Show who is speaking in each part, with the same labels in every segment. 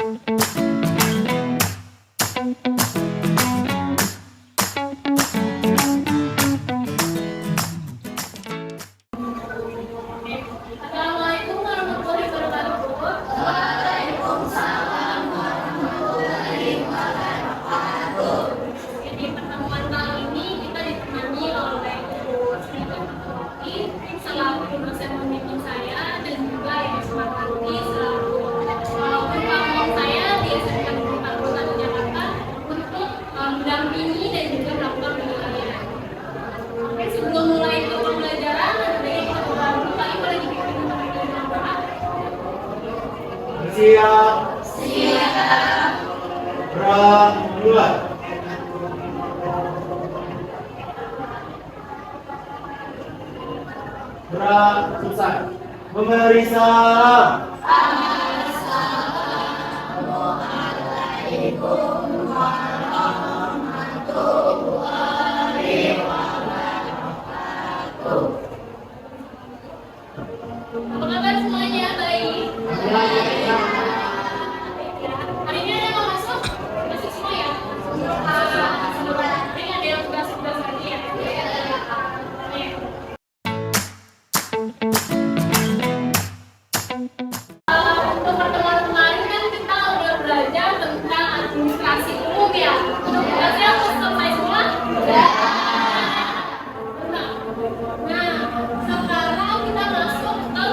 Speaker 1: Assalamualaikum warahmatullahi wabarakatuh. Waalaikumsalam warahmatullahi wabarakatuh. Jadi pertemuan kali ini kita ditemani oleh Ibu Sri Fatmawati selaku dosen pembimbing saya dan juga Ibu Sumartanti selaku pembimbing saya di SMK Negeri 41 Jakarta untuk mendampingi dan juga melakukan penilaian. Oke, sebelum mulai ke pembelajaran, baiknya kita berdoa dulu. Kali boleh dipimpin untuk berdoa.
Speaker 2: Siap.
Speaker 1: Siap.
Speaker 2: Gerak mulai. Gerak selesai. Memberi salam.
Speaker 1: Assalamualaikum warahmatullahi wabarakatuh. Apa kabar semuanya? Baik? Hari ini ada yang mau masuk? Masuk semua ya? Hari ini ada yang sudah lagi ya? Oke. Untuk pertemuan kemarin kan kita udah belajar tentang administrasi umum ya. Tugasnya harus selesai semua? Udah. Nah, sekarang kita masuk ke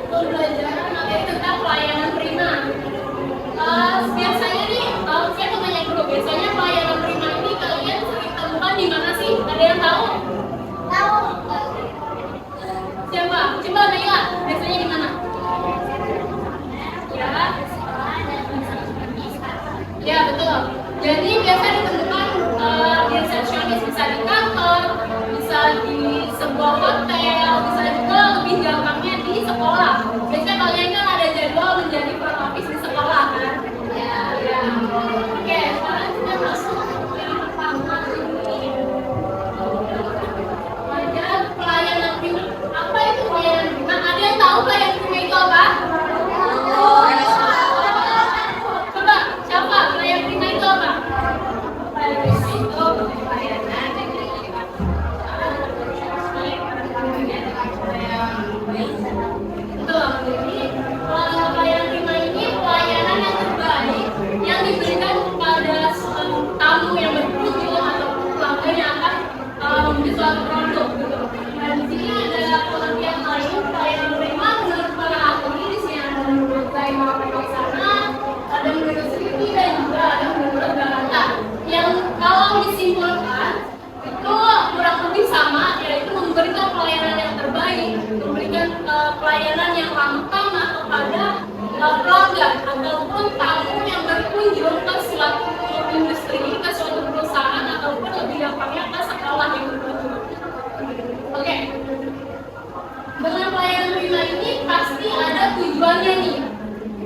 Speaker 1: pembelajaran materi tentang pelayanan prima. Biasanya nih, saya mau tanya dulu, biasanya pelayanan prima ini kalian sering temukan di mana sih? Ada yang tahu? Tahu. Siapa? Coba Naila, biasanya di mana? Ya, betul. Jadi biasa ditemukan di resepsionis, bisa di kantor, bisa di sebuah hotel, bisa juga lebih gampangnya di sekolah. Biasanya kalian kan ada jadwal menjadi front office di sekolah kan? Ya. Oke, sekarang kita masuk ke yang pertama ini. Pelajaran pelayanan prima. Apa itu pelayanan prima? Ada yang tahu pelayanan prima itu apa? Coba, siapa? Pelayanan prima itu apa? Pelayanan prima itu pelayanan yang diberikan betul. Jadi pelayanan prima ini pelayanan yang terbaik yang diberikan kepada tamu yang berkunjung ataupun pelanggan yang akan membeli suatu produk gitu. Dan di sini ada pengertian lain pelayanan prima menurut para ahli. Di sini ada menurut Zainal Penaksana, ada menurut Sriti dan juga ada menurut Galata. Yang kalau disimpulkan itu kurang lebih sama, yaitu memberikan pelayanan yang terbaik, memberikan pelayanan yang ramah kepada pelanggan ataupun tamu yang berkunjung ke suatu industri, ke suatu perusahaan ataupun lebih gampangnya ke sekolah yang berkunjung. Oke. Dengan pelayanan prima ini pasti ada tujuannya nih.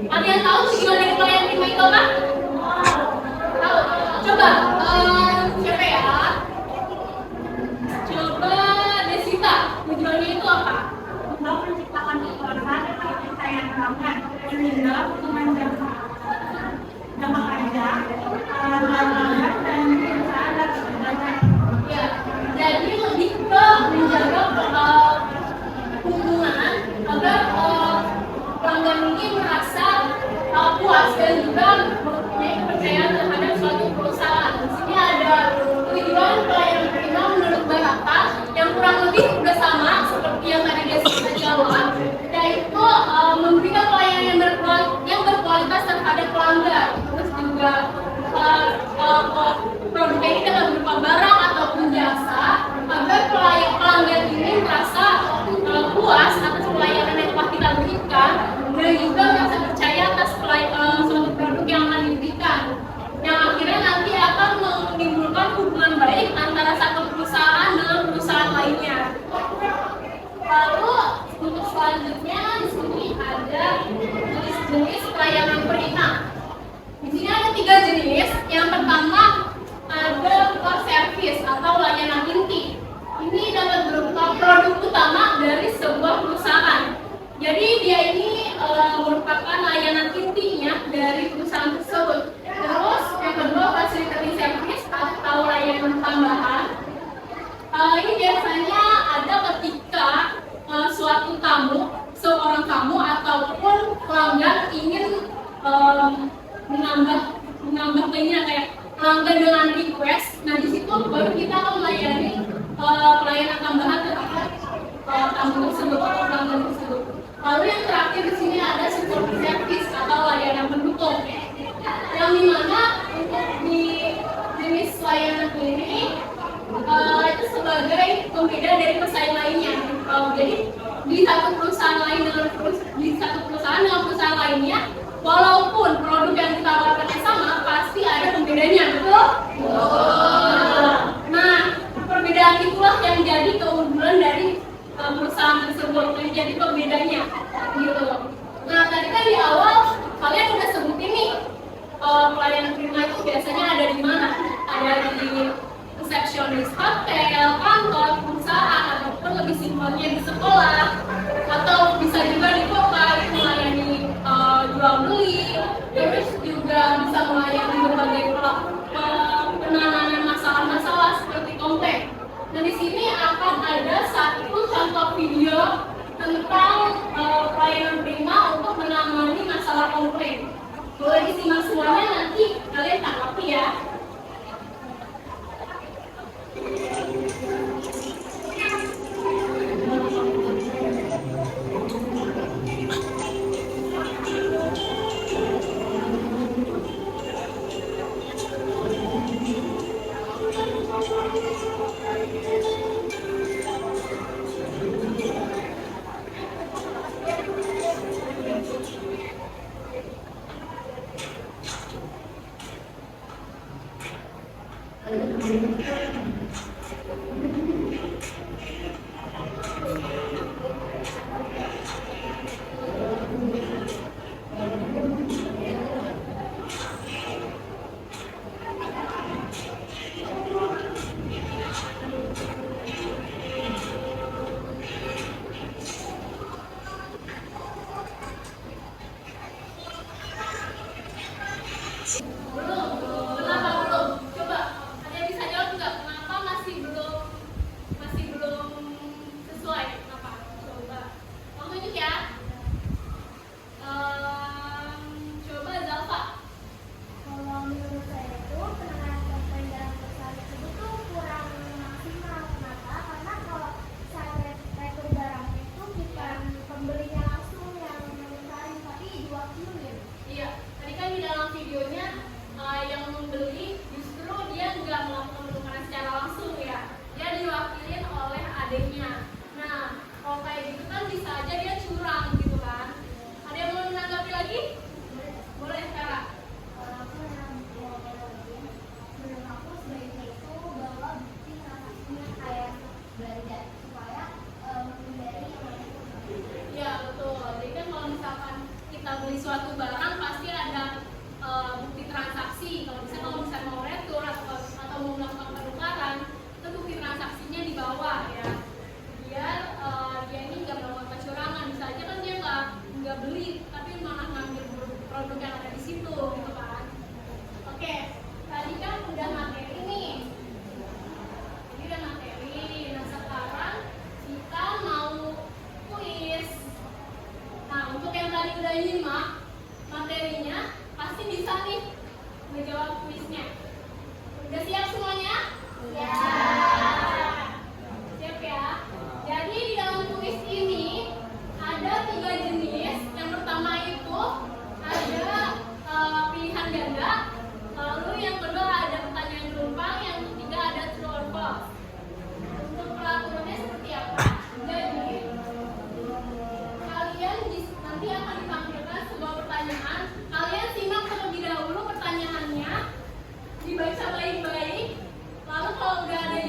Speaker 1: Ada yang tahu tujuan dari pelayanan prima itu apa? Tahu? Coba siapa ya? Coba Desita, tujuannya itu apa? Untuk menciptakan keluarga dan kita yang ramah sehingga hubungan jangka panjang pelanggan dan perusahaan dan sebagainya. Ya, jadi lebih ke menjaga hubungan agar pelanggan ini merasa puas dan juga mempunyai kepercayaan terhadap suatu perusahaan. Di sini ada tujuan pelayanan prima menurut Barata yang kurang lebih sudah sama seperti yang tadi dia sudah jawab, yaitu memberikan pelayanan yang berkualitas terhadap pelanggan. Terus juga produk ini dalam berupa barang ataupun jasa agar pelanggan ini merasa puas atas pelayanan yang telah kita berikan dan juga merasa percaya atas suatu produk yang akan diberikan, yang akhirnya nanti akan menimbulkan hubungan baik antara satu perusahaan dengan perusahaan lainnya. Lalu untuk selanjutnya di sini ada jenis-jenis pelayanan prima. Di sini ada 3 jenis. Yang pertama ada core service atau layanan inti. Ini dapat berupa produk utama dari sebuah perusahaan. Jadi dia ini merupakan layanan intinya dari perusahaan menambah lainnya kayak pelanggan dengan request. Nah di situ baru kita akan melayani pelayanan tambahan terhadap tamu tersebut atau pelanggan tersebut. Lalu yang terakhir di sini ada support service atau layanan pendukung, yang dimana untuk di jenis layanan ini itu sebagai pembeda dari pesaing lainnya. Jadi di satu perusahaan dengan perusahaan lainnya, walaupun produk yang ditawarkannya sama, pasti ada pembedanya, betul? Nah, perbedaan itulah yang jadi keunggulan dari perusahaan tersebut, yang jadi pembedanya, gitu. Nah, tadi kan di awal kalian udah sebutin nih, pelayanan prima itu biasanya ada di mana? Ada di resepsionis hotel, kantor, perusahaan, ataupun lebih simpelnya di sekolah, atau bisa juga di kota itu melayani jual beli, terus juga bisa melayani berbagai penanganan masalah-masalah seperti komplek. Nah di sini akan ada satu contoh video tentang pelayanan prima untuk menangani masalah komplek. Boleh disimak semuanya, nanti kalian tanggapi ya. Suatu barang pasti ada bukti transaksi. Kalau misalnya mau retur atau mau melakukan penukaran, itu bukti transaksinya dibawa ya, biar dia ini nggak melakukan kecurangan. Misalnya kan dia nggak beli tapi malah ngambil produk yang ada di situ gitu kan. Oke, tadi kan udah materi nih, ini udah materi. Nah sekarang kita mau kuis. Nah untuk yang tadi udah nyimak materinya, pasti bisa nih menjawab kuisnya. Udah siap semuanya? Ya. Siap ya? Jadi di dalam kuis ini ada 3 jenis. Yang pertama itu ada pilihan ganda. Lalu yang kedua ada pertanyaan gelombang. Yang ketiga ada true or false. Untuk peraturannya seperti apa? Jadi kalian nanti akan ditampilkan sebuah pertanyaan. Kalian simak terlebih dahulu pertanyaannya, dibaca baik-baik. Lalu kalau udah ada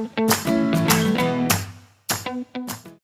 Speaker 3: Thank you.